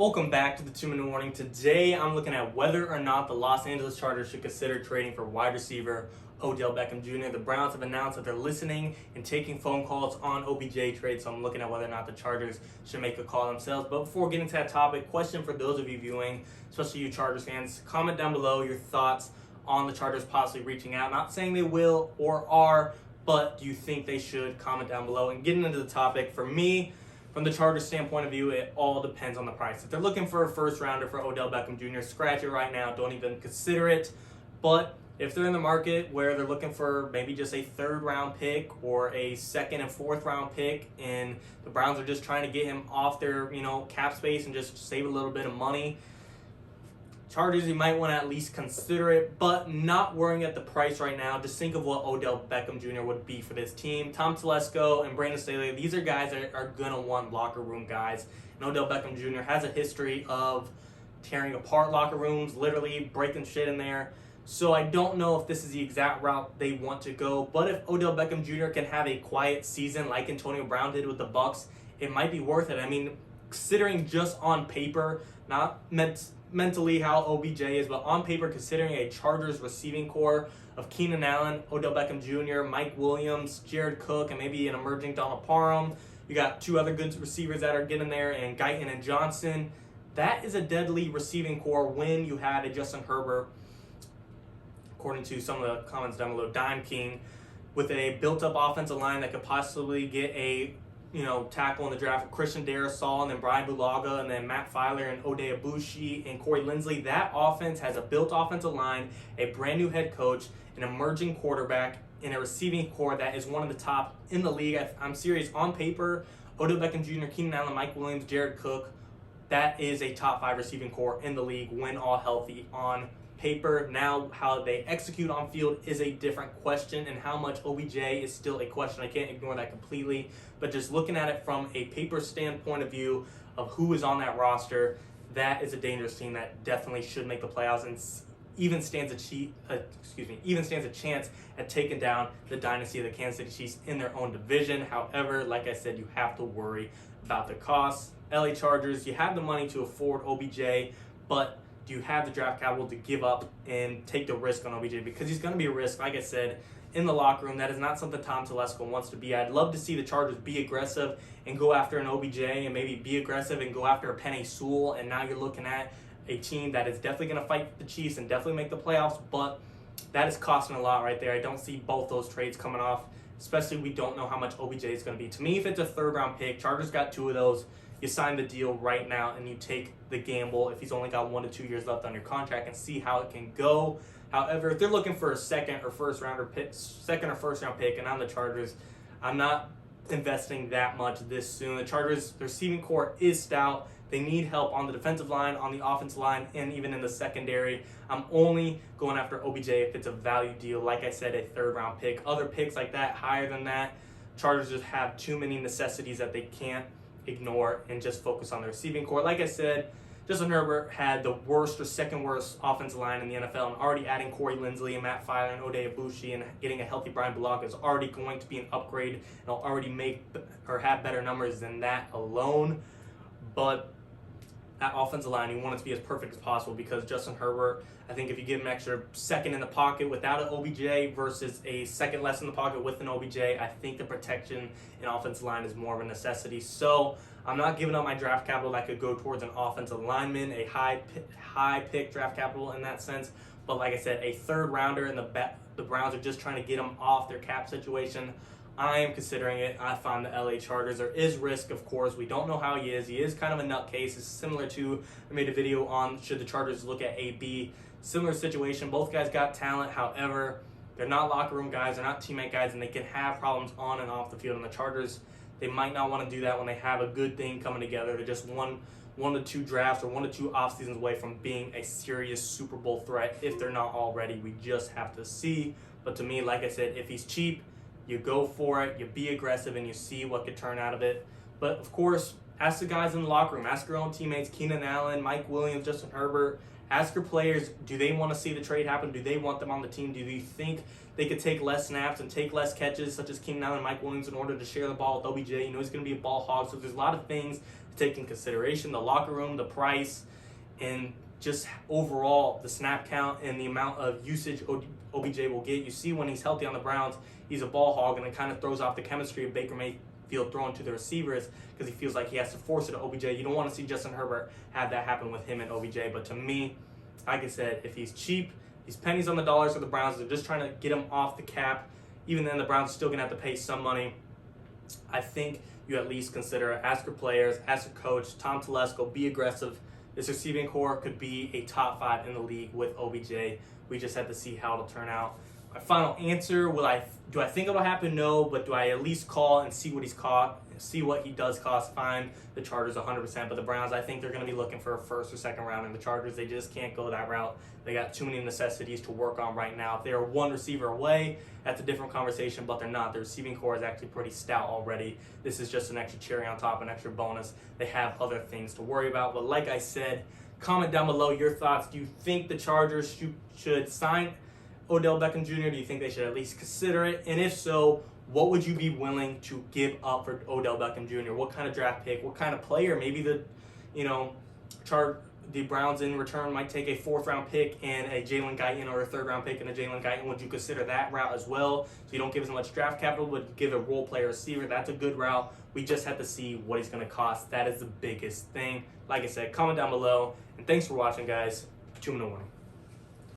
Welcome back to the 2-Minute Warning. Today I'm looking at whether or not the Los Angeles Chargers should consider trading for wide receiver Odell Beckham Jr. The Browns have announced that they're listening and taking phone calls on OBJ trade, so I'm looking at whether or not the Chargers should make a call themselves. But before getting to that topic, question for those of you viewing, especially you Chargers fans, comment down below your thoughts on the Chargers possibly reaching out. Not saying they will or are, but do you think they should? Comment down below. And getting into the topic, for me, from the Chargers standpoint of view, it all depends on the price. If they're looking for a first rounder for Odell Beckham Jr., scratch it right now. Don't even consider it. But if they're in the market where they're looking for maybe just a third round pick or a second and fourth round pick, and the Browns are just trying to get him off their cap space and just save a little bit of money, Chargers, you might want to at least consider it, but not worrying at the price right now. Just think of what Odell Beckham Jr. would be for this team. Tom Telesco and Brandon Staley, these are guys that are going to want locker room guys. And Odell Beckham Jr. has a history of tearing apart locker rooms, literally breaking shit in there. So I don't know if this is the exact route they want to go, but if Odell Beckham Jr. can have a quiet season like Antonio Brown did with the Bucs, it might be worth it. I mean, considering just on paper, not mentally how OBJ is, but on paper, considering a Chargers receiving core of Keenan Allen, Odell Beckham Jr., Mike Williams, Jared Cook, and maybe an emerging Donald Parham. You got two other good receivers that are getting there, and Guyton and Johnson. That is a deadly receiving core when you have a Justin Herbert, according to some of the comments down below, Dime King, with a built-up offensive line that could possibly get a tackle in the draft with Christian Darrisaw and then Brian Bulaga and then Matt Filer and Odell Beckham and Corey Linsley. That offense has a built offensive line, a brand new head coach, an emerging quarterback, and a receiving core that is one of the top in the league. I'm serious. On paper, Odell Beckham Jr., Keenan Allen, Mike Williams, Jared Cook, that is a top 5 receiving core in the league when all healthy on paper. Now, how they execute on field is a different question, and how much OBJ is still a question. I can't ignore that completely, but just looking at it from a paper standpoint of view of who is on that roster, that is a dangerous team that definitely should make the playoffs and even stands a chance at taking down the dynasty of the Kansas City Chiefs in their own division. However, like I said, you have to worry about the costs. LA Chargers, you have the money to afford OBJ, but do you have the draft capital to give up and take the risk on OBJ? Because he's going to be a risk, like I said, in the locker room. That is not something Tom Telesco wants to be. I'd love to see the Chargers be aggressive and go after an OBJ, and maybe be aggressive and go after a Penei Sewell, and now you're looking at a team that is definitely going to fight the Chiefs and definitely make the playoffs, but that is costing a lot right there. I don't see both those trades coming off, especially we don't know how much OBJ is going to be. To me, if it's a third-round pick, Chargers got 2 of those, you sign the deal right now and you take the gamble if he's only got 1 to 2 years left on your contract and see how it can go. However, if they're looking for a second or first round pick, and I'm the Chargers, I'm not investing that much this soon. The Chargers, their receiving core is stout. They need help on the defensive line, on the offensive line, and even in the secondary. I'm only going after OBJ if it's a value deal. Like I said, a third round pick. Other picks like that, higher than that, Chargers just have too many necessities that they can't ignore and just focus on the receiving core. Like I said, Justin Herbert had the worst or second worst offensive line in the NFL, and already adding Corey Linsley and Matt Filer and Odell Beckham and getting a healthy Brian Bulaga is already going to be an upgrade, and he'll already make or have better numbers than that alone. But that offensive line, you want it to be as perfect as possible, because Justin Herbert, I think if you give him an extra second in the pocket without an OBJ versus a second less in the pocket with an OBJ, I think the protection in offensive line is more of a necessity. So I'm not giving up my draft capital that could go towards an offensive lineman, a high pick draft capital in that sense. But like I said, a third rounder, and the Browns are just trying to get him off their cap situation. I am considering it. I find the LA Chargers. There is risk, of course. We don't know how he is. He is kind of a nutcase. It's similar to, I made a video on should the Chargers look at AB. Similar situation. Both guys got talent. However, they're not locker room guys. They're not teammate guys, and they can have problems on and off the field. And the Chargers, they might not want to do that when they have a good thing coming together. They're just one to 2 drafts or 1 to 2 off seasons away from being a serious Super Bowl threat. If they're not already, we just have to see. But to me, like I said, if he's cheap, you go for it, you be aggressive, and you see what could turn out of it. But, of course, ask the guys in the locker room. Ask your own teammates, Keenan Allen, Mike Williams, Justin Herbert. Ask your players, do they want to see the trade happen? Do they want them on the team? Do you think they could take less snaps and take less catches, such as Keenan Allen and Mike Williams, in order to share the ball with OBJ? You know he's going to be a ball hog, so there's a lot of things to take in consideration the locker room, the price, and just overall the snap count and the amount of usage OBJ will get. You see when he's healthy on the Browns, he's a ball hog, and it kind of throws off the chemistry of Baker Mayfield throwing to the receivers because he feels like he has to force it to OBJ. You don't want to see Justin Herbert have that happen with him and OBJ. But to me, like I said, if he's cheap, he's pennies on the dollars for the Browns. They're just trying to get him off the cap. Even then, the Browns are still going to have to pay some money. I think you at least consider, ask your players, ask your coach, Tom Telesco, be aggressive. This receiving core could be a top 5 in the league with OBJ. We just have to see how it'll turn out. My final answer, do I think it'll happen? No, but do I at least call and see what he's caught, see what he does cost? Fine, the Chargers 100%, but the Browns, I think they're going to be looking for a first or second round, and the Chargers, they just can't go that route. They got too many necessities to work on right now. If they're one receiver away, that's a different conversation, but they're not. The receiving core is actually pretty stout already. This is just an extra cherry on top, an extra bonus. They have other things to worry about, but like I said, comment down below your thoughts. Do you think the Chargers should sign Odell Beckham Jr.? Do you think they should at least consider it? And if so, what would you be willing to give up for Odell Beckham Jr.? What kind of draft pick? What kind of player? Maybe the Browns in return might take a 4th-round pick and a Jalen Guyton, or a 3rd-round pick and a Jalen Guyton. Would you consider that route as well? So you don't give as much draft capital, but give a role player receiver. That's a good route. We just have to see what he's going to cost. That is the biggest thing. Like I said, comment down below. And thanks for watching, guys. 2 in the morning.